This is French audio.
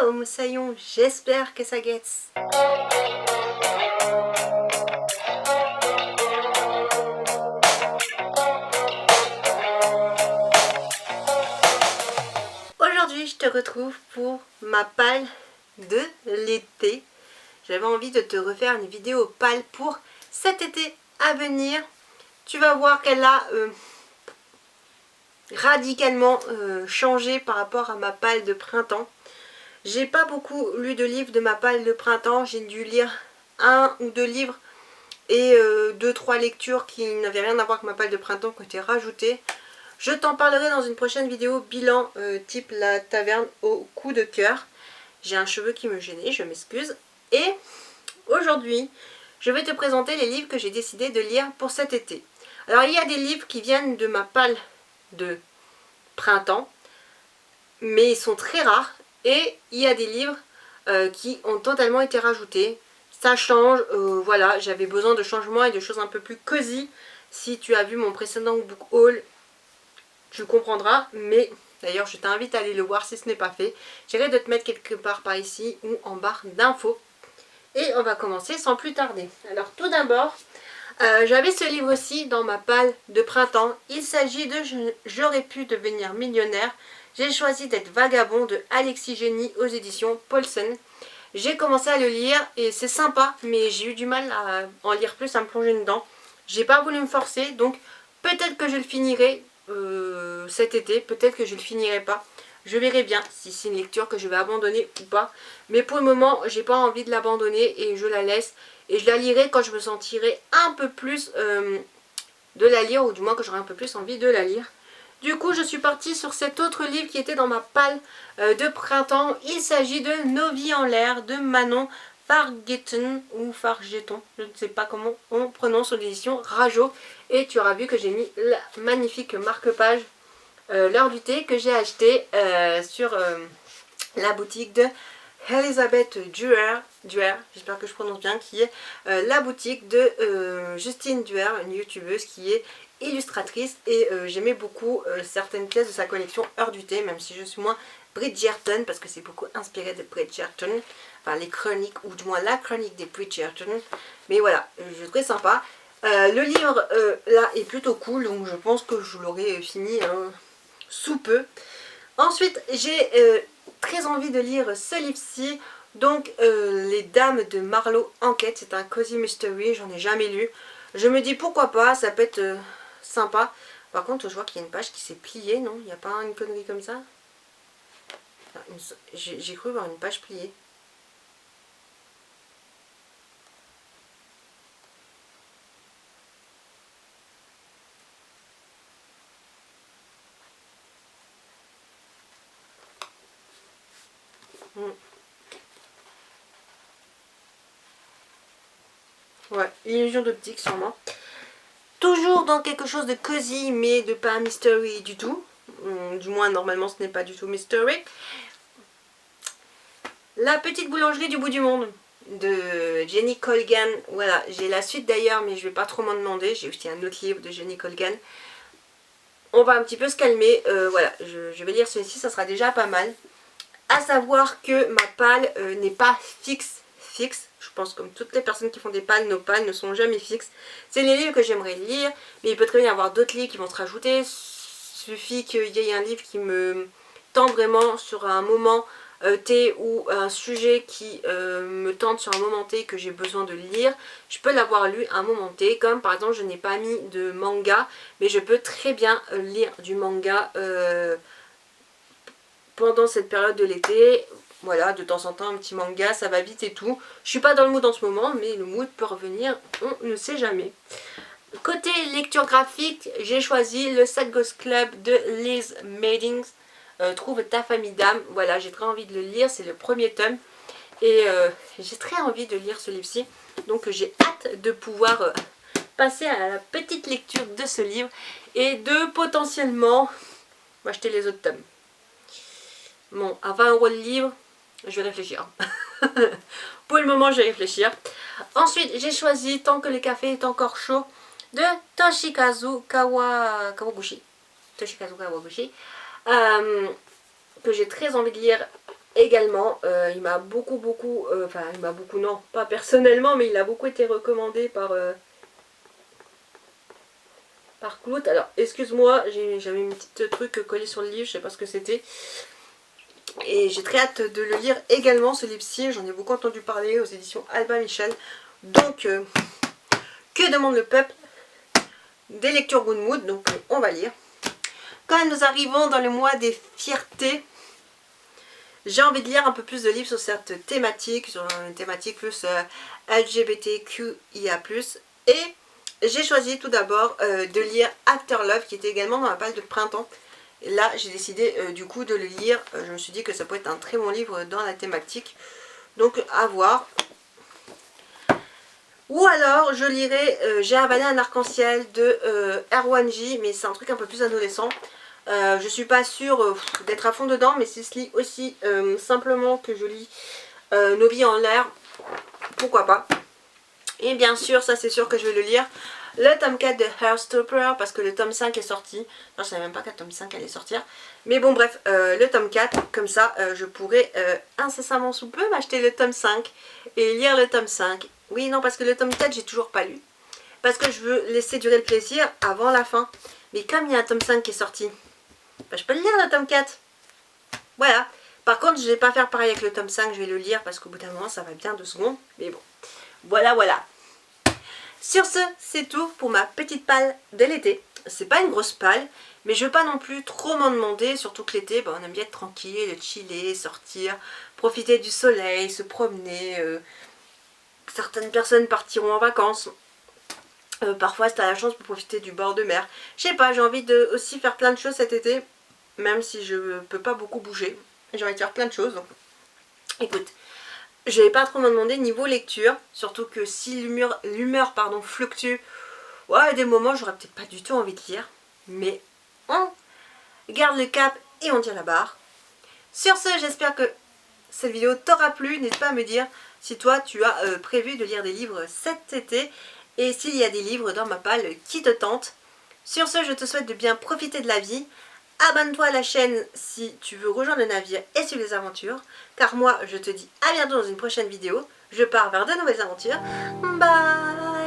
Hello Moussaillon, j'espère que ça guette. Aujourd'hui je te retrouve pour ma palle de l'été. J'avais envie de te refaire une vidéo palle pour cet été à venir. Tu vas voir qu'elle a radicalement changé par rapport à ma palle de printemps. J'ai pas beaucoup lu de livres de ma palle de printemps, j'ai dû lire 1 ou 2 livres et 2-3 lectures qui n'avaient rien à voir avec ma palle de printemps qui ont été rajoutées. Je t'en parlerai dans une prochaine vidéo bilan type la taverne au coup de cœur. J'ai un cheveu qui me gênait, je m'excuse. Et aujourd'hui, je vais te présenter les livres que j'ai décidé de lire pour cet été. Alors il y a des livres qui viennent de ma palle de printemps, mais ils sont très rares. Et il y a des livres qui ont totalement été rajoutés. Ça change, voilà, j'avais besoin de changements et de choses un peu plus cosy. Si tu as vu mon précédent book haul, tu comprendras. Mais d'ailleurs, je t'invite à aller le voir si ce n'est pas fait. J'irai de te mettre quelque part par ici ou en barre d'infos. Et on va commencer sans plus tarder. Alors tout d'abord, j'avais ce livre aussi dans ma palle de printemps. Il s'agit de J'aurais pu devenir millionnaire. J'ai choisi d'être vagabond de Alexis Génie aux éditions Paulsen. J'ai commencé à le lire et c'est sympa, mais j'ai eu du mal à en lire plus, à me plonger dedans. J'ai pas voulu me forcer, donc peut-être que je le finirai cet été, peut-être que je le finirai pas. Je verrai bien si c'est une lecture que je vais abandonner ou pas. Mais pour le moment, j'ai pas envie de l'abandonner et je la laisse. Et je la lirai quand je me sentirai un peu plus de la lire, ou du moins que j'aurai un peu plus envie de la lire. Du coup, je suis partie sur cet autre livre qui était dans ma palle de printemps. Il s'agit de Nos vies en l'air de Manon Fargeton ou Fargeton. Je ne sais pas comment on prononce, aux éditions Rajo. Et tu auras vu que j'ai mis la magnifique marque-page L'heure du thé que j'ai acheté sur la boutique de Elizabeth Duer, j'espère que je prononce bien, qui est la boutique de Justine Duer, une youtubeuse qui est illustratrice, et j'aimais beaucoup certaines pièces de sa collection Heure du thé, même si je suis moins Bridgerton, parce que c'est beaucoup inspiré de Bridgerton, enfin les chroniques, ou du moins la chronique des Bridgerton, mais voilà, je trouvais sympa. Le livre là est plutôt cool, donc je pense que je l'aurai fini sous peu. Ensuite, j'ai très envie de lire ce livre-ci, donc Les Dames de Marlowe Enquête. C'est un cozy mystery, j'en ai jamais lu. Je me dis pourquoi pas, ça peut être sympa. Par contre, je vois qu'il y a une page qui s'est pliée, non? Il n'y a pas une connerie comme ça? J'ai cru voir une page pliée. Ouais, illusion d'optique sûrement. Toujours dans quelque chose de cosy, mais de pas mystery du tout. Du moins, normalement, ce n'est pas du tout mystery. La petite boulangerie du bout du monde de Jenny Colgan. Voilà, j'ai la suite d'ailleurs, mais je vais pas trop m'en demander. J'ai aussi un autre livre de Jenny Colgan. On va un petit peu se calmer. Voilà, je vais lire celui-ci, ça sera déjà pas mal. À savoir que ma palle n'est pas fixe. Je pense comme toutes les personnes qui font des palles, nos palles ne sont jamais fixes. C'est les livres que j'aimerais lire, mais il peut très bien y avoir d'autres livres qui vont se rajouter. Il suffit qu'il y ait un livre qui me tente vraiment sur un moment T, ou un sujet qui me tente sur un moment T que j'ai besoin de lire. Je peux l'avoir lu à un moment T, comme par exemple je n'ai pas mis de manga, mais je peux très bien lire du manga pendant cette période de l'été. Voilà, de temps en temps un petit manga, ça va vite et tout. Je suis pas dans le mood en ce moment, mais le mood peut revenir, on ne sait jamais. Côté lecture graphique, j'ai choisi le Sad Ghost Club de Liz Maddings. Trouve ta famille d'âme. Voilà, j'ai très envie de le lire, c'est le premier tome. Et j'ai très envie de lire ce livre-ci. Donc j'ai hâte de pouvoir passer à la petite lecture de ce livre. Et de potentiellement m'acheter les autres tomes. Bon, à 20 € le livre, je vais réfléchir. Pour le moment, je vais réfléchir. Ensuite, j'ai choisi Tant que le café est encore chaud de Toshikazu Kawaguchi. Que j'ai très envie de lire. Également, il m'a beaucoup, enfin il m'a beaucoup, non, pas personnellement, mais il a beaucoup été recommandé par Claude. Alors, excuse-moi, j'avais une petite truc collé sur le livre, je sais pas ce que c'était. Et j'ai très hâte de le lire également, ce livre-ci. J'en ai beaucoup entendu parler aux éditions Albin Michel. Donc, que demande le peuple? Des lectures good mood, donc on va lire. Quand nous arrivons dans le mois des fiertés, j'ai envie de lire un peu plus de livres sur cette thématique, sur une thématique plus LGBTQIA+. Et j'ai choisi tout d'abord de lire After Love, qui était également dans ma palle de printemps. Et là, j'ai décidé du coup de le lire. Je me suis dit que ça peut être un très bon livre dans la thématique. Donc, à voir. Ou alors, je lirai J'ai avalé un arc-en-ciel de Erwan J, mais c'est un truc un peu plus adolescent. Je suis pas sûre d'être à fond dedans, mais si se lit aussi simplement que je lis Nos vies en l'air, pourquoi pas. Et bien sûr, ça c'est sûr que je vais le lire, le tome 4 de Heartstopper, parce que le tome 5 est sorti. Non, je savais même pas qu'un tome 5 allait sortir. Mais bon, bref, le tome 4, comme ça, je pourrais incessamment sous peu m'acheter le tome 5 et lire le tome 5. Oui, non, parce que le tome 4, j'ai toujours pas lu. Parce que je veux laisser durer le plaisir avant la fin. Mais comme il y a un tome 5 qui est sorti, bah, je peux le lire le tome 4. Voilà. Par contre, je vais pas faire pareil avec le tome 5, je vais le lire parce qu'au bout d'un moment, ça va bien 2 secondes. Mais bon, voilà, voilà. Sur ce, c'est tout pour ma petite palle de l'été. C'est pas une grosse palle, mais je veux pas non plus trop m'en demander, surtout que l'été, bah, on aime bien être tranquille, chiller, sortir, profiter du soleil, se promener. Certaines personnes partiront en vacances. Parfois, si t'as la chance pour profiter du bord de mer. Je sais pas, j'ai envie de aussi faire plein de choses cet été, même si je peux pas beaucoup bouger. J'ai envie de faire plein de choses. Donc, écoute, je vais pas trop me demander niveau lecture, surtout que si l'humeur fluctue, ouais, à des moments, j'aurais peut-être pas du tout envie de lire. Mais on garde le cap et on tient la barre. Sur ce, j'espère que cette vidéo t'aura plu. N'hésite pas à me dire si toi, tu as prévu de lire des livres cet été et s'il y a des livres dans ma palle qui te tentent. Sur ce, je te souhaite de bien profiter de la vie. Abonne-toi à la chaîne si tu veux rejoindre le navire et suivre les aventures. Car moi, je te dis à bientôt dans une prochaine vidéo. Je pars vers de nouvelles aventures. Bye!